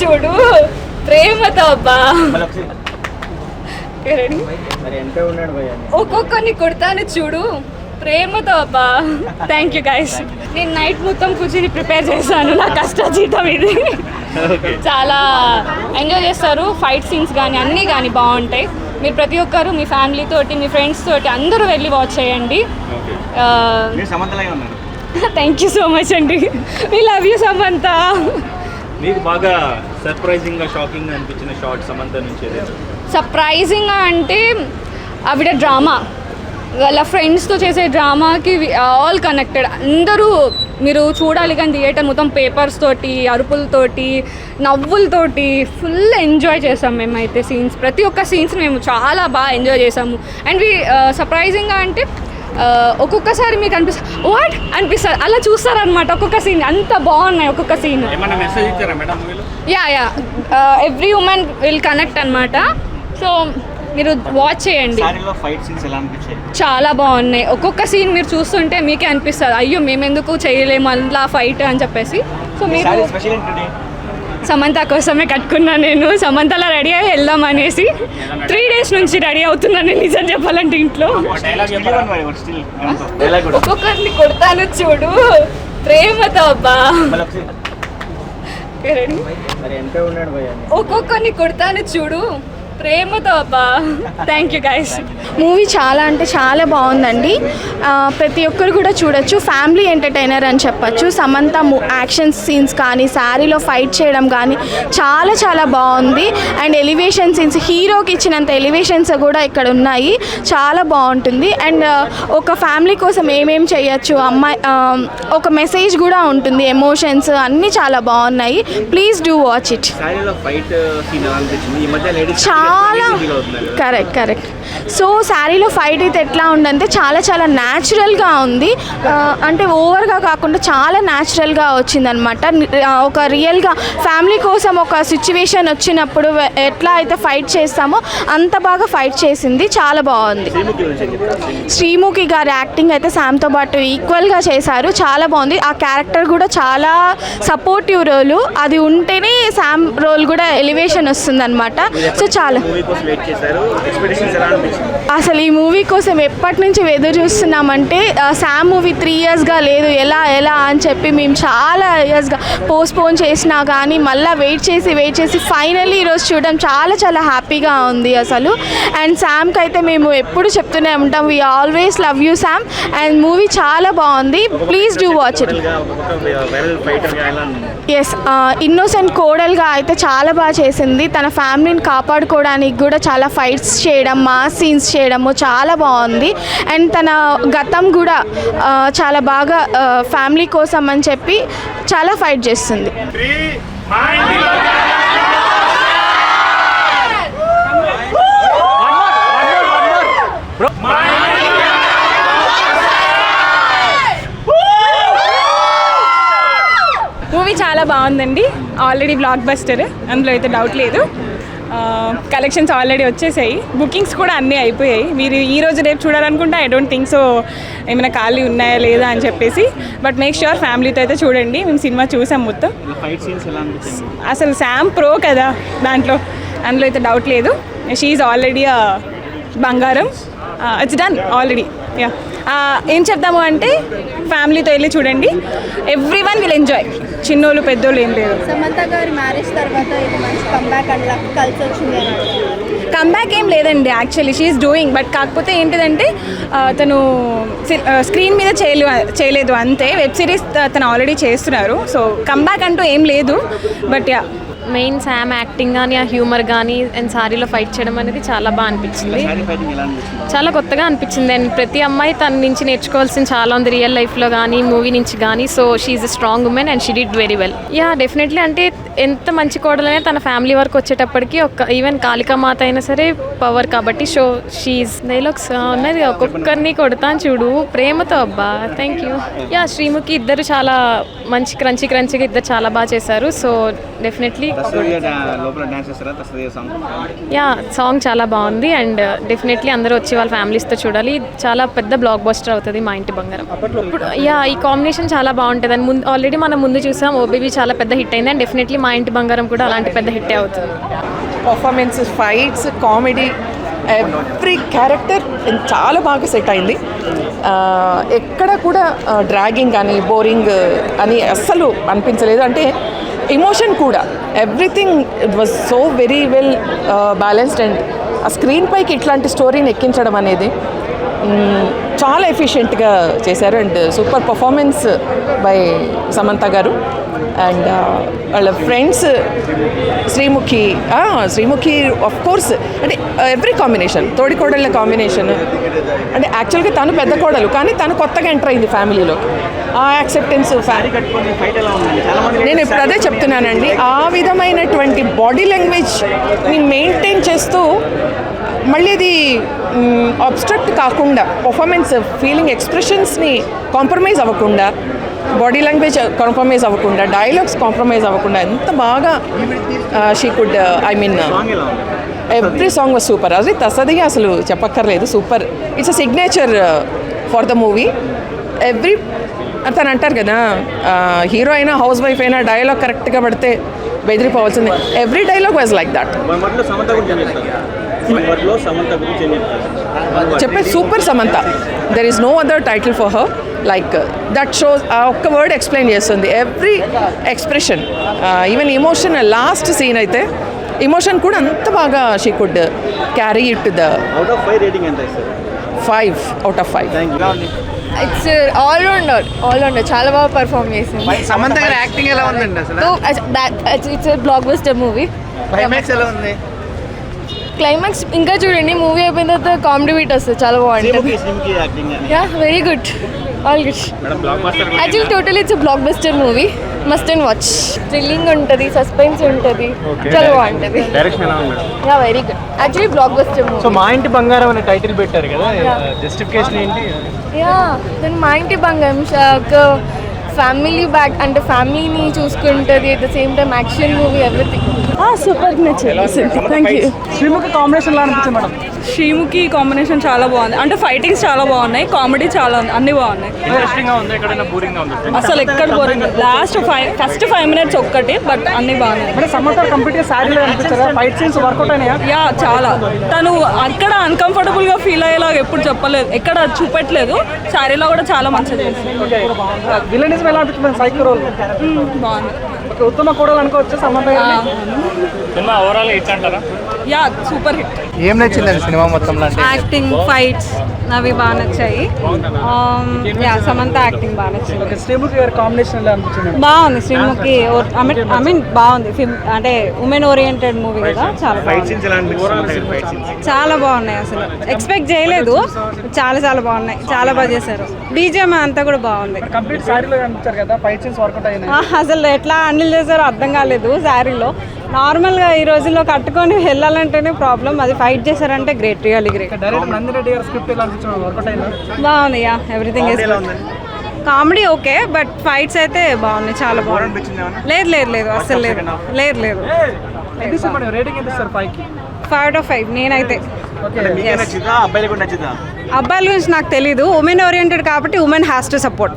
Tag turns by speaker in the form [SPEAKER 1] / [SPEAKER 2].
[SPEAKER 1] చూడు ప్రేమతో అబ్బా. ఒక్కొక్కరిని కొడతాను చూడు ప్రేమతో అబ్బా. Thank you guys. నేను నైట్ మొత్తం కూర్చొని ప్రిపేర్ చేశాను, నా కష్టజీతం ఇది. చాలా ఎంజాయ్ చేస్తారు, ఫైట్ సీన్స్ కానీ అన్నీ కానీ బాగుంటాయి. మీరు ప్రతి ఒక్కరు మీ ఫ్యామిలీ తోటి మీ ఫ్రెండ్స్ తోటి అందరూ వెళ్ళి వాచ్ చేయండి. థ్యాంక్ యూ సో మచ్ అండి. We love you Samantha.
[SPEAKER 2] మీకు బాగా సర్ప్రైజింగ్గా షాకింగ్గా అనిపించిన షార్ట్ సమంత నుంచి?
[SPEAKER 1] సర్ప్రైజింగ్గా అంటే ఆవిడ డ్రామా, వాళ్ళ ఫ్రెండ్స్తో చేసే డ్రామాకి ఆల్ కనెక్టెడ్. అందరూ మీరు చూడాలి కానీ థియేటర్ మొత్తం పేపర్స్ తోటి, అరుపులతోటి, నవ్వులతోటి ఫుల్ ఎంజాయ్ చేసాం మేమైతే. సీన్స్ ప్రతి ఒక్క సీన్స్ మేము చాలా బాగా ఎంజాయ్ చేసాము. అండ్ సర్ప్రైజింగ్గా అంటే ఒక్కొక్కసారి మీకు వాట్ అనిపిస్తుంది, అలా చూస్తారనమాట. ఒక్కొక్క సీన్ అంత బాగున్నాయి, ఒక్కొక్క scene. Yeah every women will connect అనమాట. సో మీరు వాచ్ చేయండి, చాలా బాగున్నాయి. ఒక్కొక్క సీన్ మీరు చూస్తుంటే మీకే అనిపిస్తుంది అయ్యో మేము ఎందుకు చేయలేము అలా ఫైట్ అని చెప్పేసి. సో మీరు సమంత కోసమే కట్టుకున్నాను నేను, సమంతలా రెడీ అయ్యి వెళ్దాం అనేసి 3 days నుంచి రెడీ అవుతున్నాను నిజం చెప్పాలంటే. ఇంట్లో ఒక్కొక్కరిని కొడతాను చూడు ప్రేమతో అబ్బా. ఒక్కొక్కరిని కొడతాను చూడు ప్రేమతో అబ్బా. Thank you guys.
[SPEAKER 3] మూవీ చాలా అంటే చాలా బాగుందండి. ప్రతి ఒక్కరు కూడా చూడొచ్చు, ఫ్యామిలీ ఎంటర్టైనర్ అని చెప్పచ్చు. సమంత యాక్షన్ సీన్స్ కానీ శారీలో ఫైట్ చేయడం కానీ చాలా చాలా బాగుంది. అండ్ ఎలివేషన్ సీన్స్, హీరోకి ఇచ్చినంత ఎలివేషన్స్ కూడా ఇక్కడ ఉన్నాయి, చాలా బాగుంటుంది. అండ్ ఒక ఫ్యామిలీ కోసం ఏమేం చేయొచ్చు, అమ్మాయి ఒక మెసేజ్ కూడా ఉంటుంది, ఎమోషన్స్ అన్నీ చాలా బాగున్నాయి. Please do watch it. చాలా కరెక్ట్. సో శారీలో ఫైట్ అయితే ఎట్లా ఉందంటే చాలా చాలా న్యాచురల్గా ఉంది. అంటే ఓవర్గా కాకుండా చాలా న్యాచురల్గా వచ్చిందనమాట. ఒక రియల్గా ఫ్యామిలీ కోసం ఒక సిచ్యువేషన్ వచ్చినప్పుడు ఎట్లా అయితే ఫైట్ చేస్తామో అంత బాగా ఫైట్ చేసింది, చాలా బాగుంది. శ్రీముఖి గారి యాక్టింగ్ అయితే శామ్తో పాటు ఈక్వల్గా చేశారు, చాలా బాగుంది. ఆ క్యారెక్టర్ కూడా చాలా సపోర్టివ్ రోలు, అది ఉంటేనే శామ్ రోల్ కూడా ఎలివేషన్ వస్తుంది అనమాట. సో చాలా అసలు ఈ మూవీ కోసం ఎప్పటి నుంచి ఎదురు చూస్తున్నామంటే శామ్ మూవీ 3 yearsగా లేదు, ఎలా అని చెప్పి మేము చాలా ఇయర్స్గా పోస్ట్పోన్ చేసినా కానీ మళ్ళీ వెయిట్ చేసి ఫైనల్లీ ఈరోజు చూడడం చాలా చాలా హ్యాపీగా ఉంది అసలు. అండ్ శామ్కి అయితే మేము ఎప్పుడు చెప్తూనే ఉంటాం, we always love you Sam. And movie చాలా బాగుంది, please do watch it. Yes, innocent కోడల్గా అయితే చాలా బాగా చేసింది. తన ఫ్యామిలీని కాపాడుకోవడానికి కూడా చాలా ఫైట్స్ చేయడం, మాస్ సీన్స్ చేయడము చాలా బాగుంది. అండ్ తన గతం కూడా చాలా బాగా ఫ్యామిలీ కోసం అని చెప్పి చాలా ఫైట్ చేస్తుంది.
[SPEAKER 1] మూవీ చాలా బాగుందండి, ఆల్రెడీ బ్లాక్ బస్టర్, అందులో అయితే డౌట్ లేదు. కలెక్షన్స్ ఆల్రెడీ వచ్చేసాయి, బుకింగ్స్ కూడా అన్నీ అయిపోయాయి. మీరు ఈరోజు రేపు చూడాలనుకుంటే ఐ డోంట్ థింక్ సో ఏమైనా ఖాళీ ఉన్నాయా లేదా అని చెప్పేసి. బట్ మేక్ ష్యూర్ ఫ్యామిలీతో అయితే చూడండి. మేము సినిమా చూసాం మొత్తం. అసలు శామ్ ప్రో కదా దాంట్లో, అందులో అయితే డౌట్ లేదు. షీఈ్ ఆల్రెడీ బంగారం, ఇట్స్ డన్ ఆల్రెడీ. యా, ఏం చెప్తాము అంటే ఫ్యామిలీతో వెళ్ళి చూడండి, ఎవ్రీ వన్ విల్ ఎంజాయ్, చిన్నోళ్ళు పెద్దోళ్ళు ఏం లేదు.
[SPEAKER 3] సమంత గారి మ్యారేజ్ తర్వాత ఇది మంచి కంబ్యాక్ అట్లా కలిసి వచ్చింది.
[SPEAKER 1] కంబ్యాక్ ఏం లేదండి, యాక్చువల్లీ షీఈస్ డూయింగ్. బట్ కాకపోతే ఏంటిదంటే తను స్క్రీన్ మీద చేయలేదు అంతే, వెబ్ సిరీస్ తను ఆల్రెడీ చేస్తున్నారు. సో కంబ్యాక్ అంటూ ఏం లేదు. But yeah,
[SPEAKER 4] main Sam acting కానీ ఆ హ్యూమర్ కానీ అండ్ సారీలో ఫైట్ చేయడం అనేది చాలా బాగా అనిపించింది, చాలా కొత్తగా అనిపించింది. అండ్ ప్రతి అమ్మాయి తన నుంచి నేర్చుకోవాల్సిన చాలా ఉంది రియల్ లైఫ్లో కానీ మూవీ నుంచి కానీ. So she a strong women and she did very well. Yeah, definitely. అంటే ఎంత మంచి కోడలనే తన ఫ్యామిలీ వరకు వచ్చేటప్పటికి ఈవెన్ కాళికామాత అయినా సరే పవర్ కాబట్టి. సో షీఈ్ డైలాగ్స్ ఉన్నది, ఒక్కొక్కరిని కొడతాను చూడు ప్రేమతో అబ్బా. Thank you. యా, శ్రీముఖి ఇద్దరు చాలా మంచి క్రంచిగా ఇద్దరు చాలా బాగా చేశారు. సో డెఫినెట్లీ యా, సాంగ్ చాలా బాగుంది. అండ్ డెఫినెట్లీ అందరూ వచ్చి వాళ్ళ ఫ్యామిలీస్తో చూడాలి, చాలా పెద్ద బ్లాక్ బస్టర్ అవుతుంది మా ఇంటి బంగారం. ఇప్పుడు యా, ఈ కాంబినేషన్ చాలా బాగుంటుంది. అండ్ ఆల్రెడీ మనం ముందు చూసాం, ఓ బేబీ చాలా పెద్ద హిట్ అయింది. అండ్ డెఫినెట్లీ మా మా ఇంటి బంగారం కూడా అలాంటి పెద్ద హిట్టే అవుతుంది.
[SPEAKER 5] Performances, fights, comedy, every character చాలా బాగా సెట్ అయింది. ఎక్కడ కూడా డ్రాగింగ్ కానీ బోరింగ్ అని అస్సలు అనిపించలేదు. అంటే ఎమోషన్ కూడా everything it was so very well balanced. And ఆ స్క్రీన్ పైకి ఇట్లాంటి స్టోరీని ఎక్కించడం అనేది చాలా ఎఫిషియెంట్గా చేశారు. And super performance by Samantha గారు. అండ్ వాళ్ళ ఫ్రెండ్స్ శ్రీముఖి ఆఫ్ కోర్స్. అంటే ఎవ్రీ కాంబినేషన్, తోడికోడళ్ళ కాంబినేషన్. అంటే యాక్చువల్గా తను పెద్ద కోడలు, కానీ తను కొత్తగా ఎంటర్ అయింది ఫ్యామిలీలోకి. ఆ యాక్సెప్టెన్స్ నేను ఇప్పుడు అదే చెప్తున్నానండి. ఆ విధమైనటువంటి బాడీ లాంగ్వేజ్ని మెయింటైన్ చేస్తూ మళ్ళీ అది అబ్స్ట్రక్ట్ కాకుండా, పర్ఫార్మెన్స్ ఫీలింగ్ ఎక్స్ప్రెషన్స్ని కాంప్రమైజ్ అవ్వకుండా, బాడీ లాంగ్వేజ్ కాంప్రమైజ్ అవ్వకుండా, డైలాగ్స్ కాంప్రమైజ్ అవ్వకుండా ఎంత బాగా she could, I mean every song was super. అది తసదిగా అసలు చెప్పక్కర్లేదు, super. It's a signature for the movie. Every తను అంటారు కదా, హీరో అయినా హౌస్ వైఫ్ అయినా డైలాగ్ కరెక్ట్గా పడితే బెదిరిపోవాల్సిందే. Every dialogue was like that. చెప్పే super Samantha. There is no other title for her like that. Shows ఆ ఒక్క వర్డ్ ఎక్స్ప్లెయిన్ చేస్తుంది. Every expression, even emotion. Last scene అయితే ఎమోషన్ కూడా అంత బాగా she could carry it the 5 out of 5.
[SPEAKER 3] It's allrounder చాలా బాగా పర్ఫామ్ చేసింది.
[SPEAKER 6] సమంత గారి యాక్టింగ్ ఎలా ఉందండి అసలు?
[SPEAKER 3] It's block buster movie.
[SPEAKER 6] Climax ఎలా ఉంది?
[SPEAKER 3] క్లైమాక్స్ ఇంకా చూడండి, మూవీ అయిపోయిన తర్వాత కామెడీ బీట్ వస్తుంది, చాలా బాగుంటుంది. Yeah, very good, all good. Actually total it's block buster movie, must and watch. Thrilling ఉంటుంది, సస్పెన్స్ ఉంటుంది, చాలా బాగుంటుంది. Yeah, very good. Actually block buster movie.
[SPEAKER 6] So మా ఇంటి బంగారం అనే టైటిల్ పెట్టారు కదా, జస్టిఫికేషన్ ఏంటి?
[SPEAKER 3] యా, దాని మా ఇంటి బంగారం ఫ్యామిలీ బ్యాక్, అంటే ఫ్యామిలీని చూసుకుంటుంది, at the same time action movie, everything super నచ్చింది. Thank you.
[SPEAKER 6] శ్రీముఖి కాంబినేషన్ ఎలా అనిపించింది మేడం?
[SPEAKER 1] శ్రీముఖి కాంబినేషన్ చాలా బాగుంది. అంటే ఫైటింగ్స్ చాలా బాగున్నాయి, కామెడీ చాలా అన్ని బాగున్నాయి.
[SPEAKER 2] ఇంట్రెస్టింగ్ గా ఉంది, ఎక్కడైనా బోరింగ్ గా ఉంది?
[SPEAKER 1] అసలు ఎక్కడ బోరింగ్. ఫస్ట్ 5 minutes ఒక్కటి, బట్ అన్ని బాగున్నాయి.
[SPEAKER 6] అంటే సమంత కంప్లీట్గా శారీలో అనిపించారా? ఫైట్ సీన్స్ వర్కౌట్ అయినాయా?
[SPEAKER 1] యా, చాలా. తను అక్కడ అన్కంఫర్టబుల్ గా ఫీల్ అయ్యేలాగా ఎప్పుడు చెప్పలేదు, ఎక్కడ చూపెట్టలేదు. శారీలో కూడా చాలా మంచిగా చేసింది.
[SPEAKER 6] విలనిజం ఎలా అనిపించింది? సైకో రోల్
[SPEAKER 1] బాగుంది.
[SPEAKER 6] ఉత్తమ కోడలు అనుకోవచ్చు సమంత గారిని.
[SPEAKER 2] సినిమా ఓవరాల్ హిట్ అంటారా?
[SPEAKER 1] Yeah, super hit.
[SPEAKER 6] ఏం నచ్చిందండి సినిమా మొత్తంలో?
[SPEAKER 7] యాక్టింగ్, ఫైట్స్ అవి బాగా నచ్చాయి. యా, సమంత యాక్టింగ్ బాగా నచ్చింది.
[SPEAKER 6] శ్రీముఖి గారి కాంబినేషన్ ఎలా అనిపించింది?
[SPEAKER 7] బాగుంది. శ్రీముఖి ఐ మీన్ బాగుంది. అంటే ఉమెన్ ఓరియంటెడ్ మూవీ కదా, చాలా బాగుంది. చాలా బాగున్నాయి. అసలు ఎక్స్పెక్ట్ చేయలేదు, చాలా బాగున్నాయి. చాలా బాగా చేశారు. బీజిఎం అంతా కూడా బాగుంది.
[SPEAKER 6] కంప్లీట్ శారీలో అనిపించారు కదా, ఫైట్ సీన్స్ వర్కౌట్ అయినాయి.
[SPEAKER 7] అసలు ఎట్లా హ్యాండిల్ చేశారో అర్థం కాలేదు. శారీలో నార్మల్గా ఈ రోజుల్లో కట్టుకొని వెళ్ళాలంటేనే ప్రాబ్లం, అది ఫైట్ చేశారంటే great, really great.
[SPEAKER 6] Direct Nandireddy గారి స్క్రిప్ట్ ఎలా అనిపించింది? వర్కౌట్ అయిందా?
[SPEAKER 7] బాగుంది. Yeah, everything is comedy okay, but fights అయితే బాగున్నాయి, చాలా బాగుంది. లేదు అసలు లేదు.
[SPEAKER 6] రేటింగ్ ఎంత ఇస్తారు 5కి?
[SPEAKER 7] 5 out of 5 నేనైతే.
[SPEAKER 6] అబ్బాయిల గురించి
[SPEAKER 7] అబ్బాయిల గురించి నాకు తెలీదు. ఉమెన్ ఓరియంటెడ్ కాబట్టి ఉమెన్ హ్యాస్ టు సపోర్ట్.